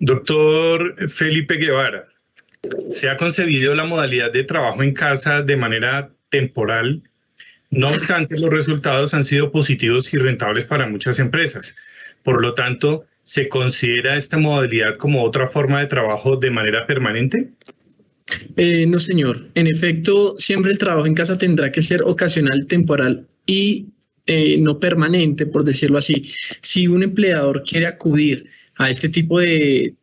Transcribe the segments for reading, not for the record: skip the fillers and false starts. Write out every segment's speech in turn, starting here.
Doctor Felipe Guevara, se ha concebido la modalidad de trabajo en casa de manera temporal. No obstante, los resultados han sido positivos y rentables para muchas empresas. Por lo tanto, ¿se considera esta modalidad como otra forma de trabajo de manera permanente? No, señor. En efecto, siempre el trabajo en casa tendrá que ser ocasional, temporal y no permanente, por decirlo así. Si un empleador quiere acudir a este tipo de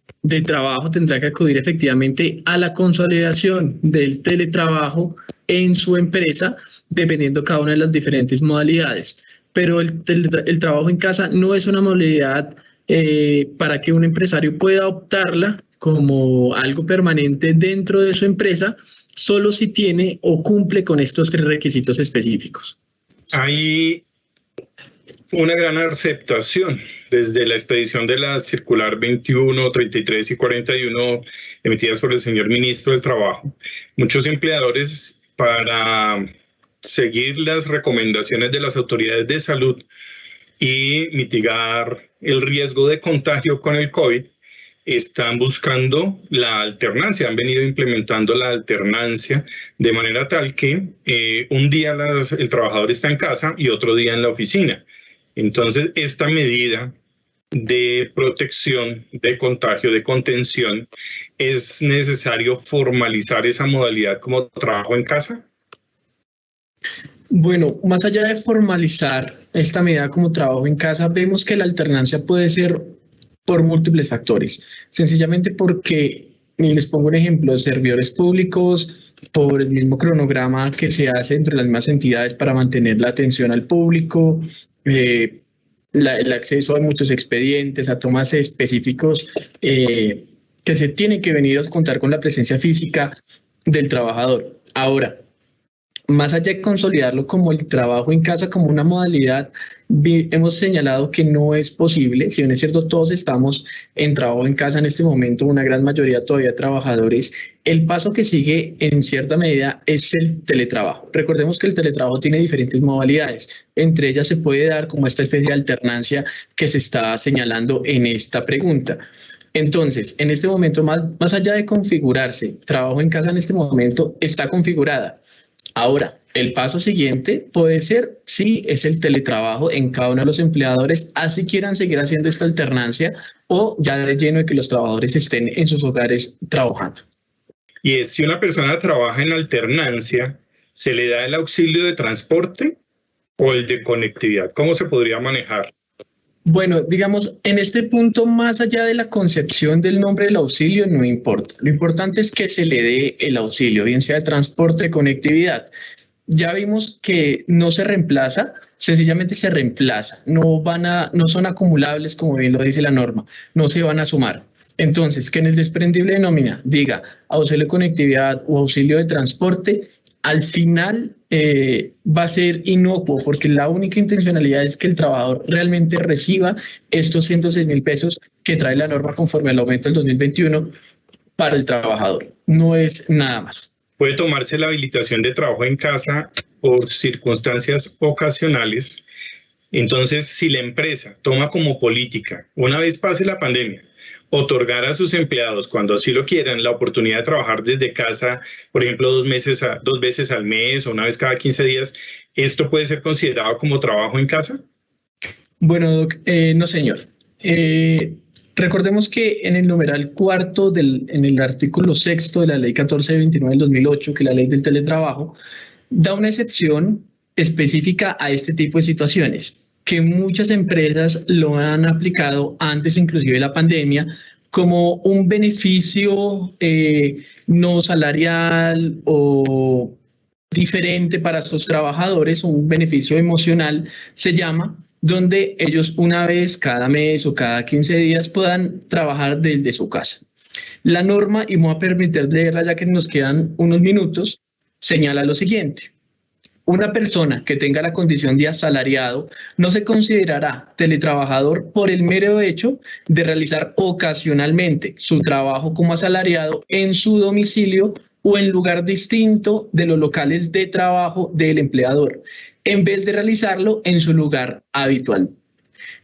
trabajo, tendrá que acudir efectivamente a la consolidación del teletrabajo en su empresa, dependiendo cada una de las diferentes modalidades. Pero el trabajo en casa no es una modalidad para que un empresario pueda optarla como algo permanente dentro de su empresa, solo si tiene o cumple con estos 3 requisitos específicos. Hay una gran aceptación desde la expedición de la circular 21, 33 y 41 emitidas por el señor ministro del Trabajo. Muchos empleadores, para seguir las recomendaciones de las autoridades de salud y mitigar el riesgo de contagio con el COVID, están buscando la alternancia, han venido implementando la alternancia de manera tal que un día el trabajador está en casa y otro día en la oficina. Entonces, esta medida de protección, de contagio, de contención, ¿es necesario formalizar esa modalidad como trabajo en casa? Bueno, más allá de formalizar esta medida como trabajo en casa, vemos que la alternancia puede ser por múltiples factores, sencillamente porque, y les pongo un ejemplo, servidores públicos, por el mismo cronograma que se hace entre las mismas entidades para mantener la atención al público, el acceso a muchos expedientes, a tomas específicos que se tienen que venir a contar con la presencia física del trabajador. Ahora, más allá de consolidarlo como el trabajo en casa, como una modalidad, hemos señalado que no es posible. Si bien es cierto, todos estamos en trabajo en casa en este momento, una gran mayoría todavía trabajadores. El paso que sigue en cierta medida es el teletrabajo. Recordemos que el teletrabajo tiene diferentes modalidades. Entre ellas se puede dar como esta especie de alternancia que se está señalando en esta pregunta. Entonces, en este momento, más allá de configurarse, trabajo en casa en este momento está configurada. Ahora, el paso siguiente puede ser si es el teletrabajo en cada uno de los empleadores, así quieran seguir haciendo esta alternancia o ya de lleno de que los trabajadores estén en sus hogares trabajando. Y es si una persona trabaja en alternancia, ¿se le da el auxilio de transporte o el de conectividad? ¿Cómo se podría manejar? Bueno, digamos, en este punto, más allá de la concepción del nombre del auxilio, no importa. Lo importante es que se le dé el auxilio, bien sea de transporte, de conectividad. Ya vimos que no se reemplaza, sencillamente se reemplaza. No son acumulables, como bien lo dice la norma, no se van a sumar. Entonces, que en el desprendible de nómina diga auxilio de conectividad o auxilio de transporte, al final va a ser inocuo, porque la única intencionalidad es que el trabajador realmente reciba estos 106.000 pesos que trae la norma conforme al aumento del 2021 para el trabajador. No es nada más. Puede tomarse la habilitación de trabajo en casa por circunstancias ocasionales. Entonces, si la empresa toma como política, una vez pase la pandemia, otorgar a sus empleados, cuando así lo quieran, la oportunidad de trabajar desde casa, por ejemplo, 2 veces al mes o una vez cada 15 días, ¿esto puede ser considerado como trabajo en casa? Bueno, Doc, no, señor. Recordemos que en el numeral 4 en el artículo 6 de la ley 1429 del 2008, que es la ley del teletrabajo, da una excepción específica a este tipo de situaciones, que muchas empresas lo han aplicado antes inclusive de la pandemia como un beneficio no salarial o diferente para sus trabajadores, un beneficio emocional se llama, donde ellos una vez cada mes o cada 15 días puedan trabajar desde su casa. La norma, y me voy a permitir leerla ya que nos quedan unos minutos, señala lo siguiente. Una persona que tenga la condición de asalariado no se considerará teletrabajador por el mero hecho de realizar ocasionalmente su trabajo como asalariado en su domicilio o en lugar distinto de los locales de trabajo del empleador, en vez de realizarlo en su lugar habitual.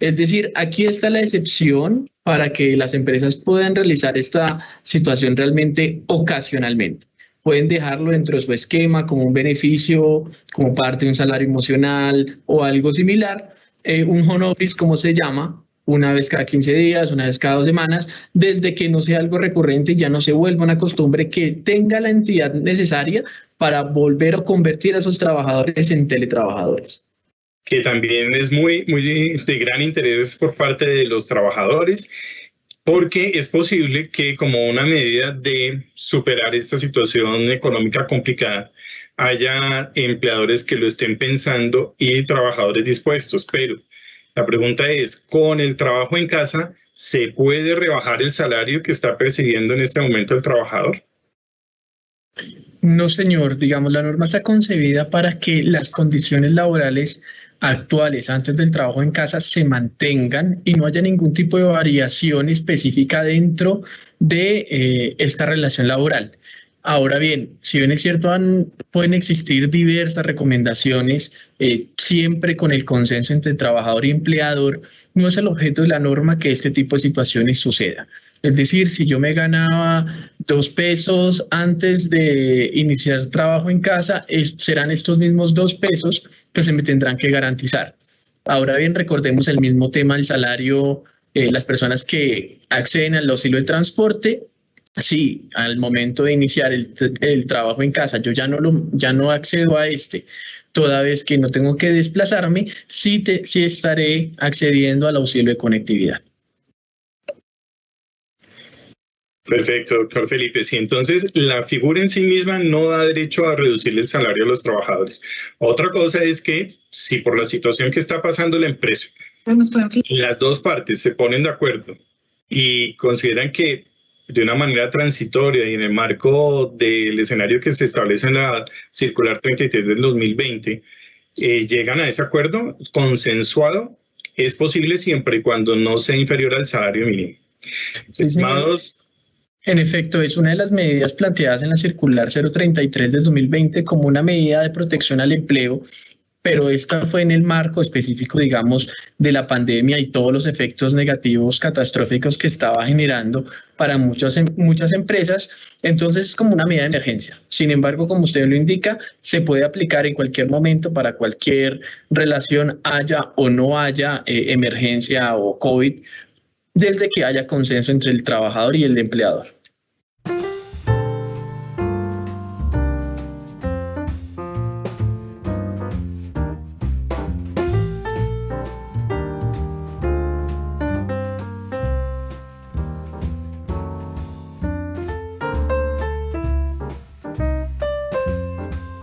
Es decir, aquí está la excepción para que las empresas puedan realizar esta situación realmente ocasionalmente. Pueden dejarlo dentro de su esquema como un beneficio, como parte de un salario emocional o algo similar. Un home office, como se llama, una vez cada 15 días, una vez cada 2 semanas, desde que no sea algo recurrente y ya no se vuelva una costumbre que tenga la entidad necesaria para volver a convertir a esos trabajadores en teletrabajadores. Que también es muy de gran interés por parte de los trabajadores, porque es posible que como una medida de superar esta situación económica complicada, haya empleadores que lo estén pensando y trabajadores dispuestos, pero la pregunta es, ¿con el trabajo en casa se puede rebajar el salario que está percibiendo en este momento el trabajador? No, señor. Digamos, la norma está concebida para que las condiciones laborales actuales antes del trabajo en casa se mantengan y no haya ningún tipo de variación específica dentro de esta relación laboral. Ahora bien, si bien es cierto, pueden existir diversas recomendaciones, siempre con el consenso entre trabajador y empleador, no es el objeto de la norma que este tipo de situaciones suceda. Es decir, si yo me ganaba 2 pesos antes de iniciar trabajo en casa, serán estos mismos 2 pesos que se me tendrán que garantizar. Ahora bien, recordemos el mismo tema del salario, las personas que acceden al auxilio de transporte. Si al momento de iniciar el trabajo en casa yo ya no accedo a toda vez que no tengo que desplazarme, sí estaré accediendo al auxilio de conectividad. Perfecto, doctor Felipe. Sí, entonces la figura en sí misma no da derecho a reducirle el salario a los trabajadores. Otra cosa es que si por la situación que está pasando la empresa, las dos partes se ponen de acuerdo y consideran que de una manera transitoria y en el marco del escenario que se establece en la circular 33 del 2020, llegan a ese acuerdo consensuado, es posible siempre y cuando no sea inferior al salario mínimo. Sí, estimados. En efecto, es una de las medidas planteadas en la circular 033 del 2020 como una medida de protección al empleo, pero esta fue en el marco específico, digamos, de la pandemia y todos los efectos negativos catastróficos que estaba generando para muchas empresas. Entonces es como una medida de emergencia. Sin embargo, como usted lo indica, se puede aplicar en cualquier momento para cualquier relación, haya o no haya emergencia o COVID, desde que haya consenso entre el trabajador y el empleador.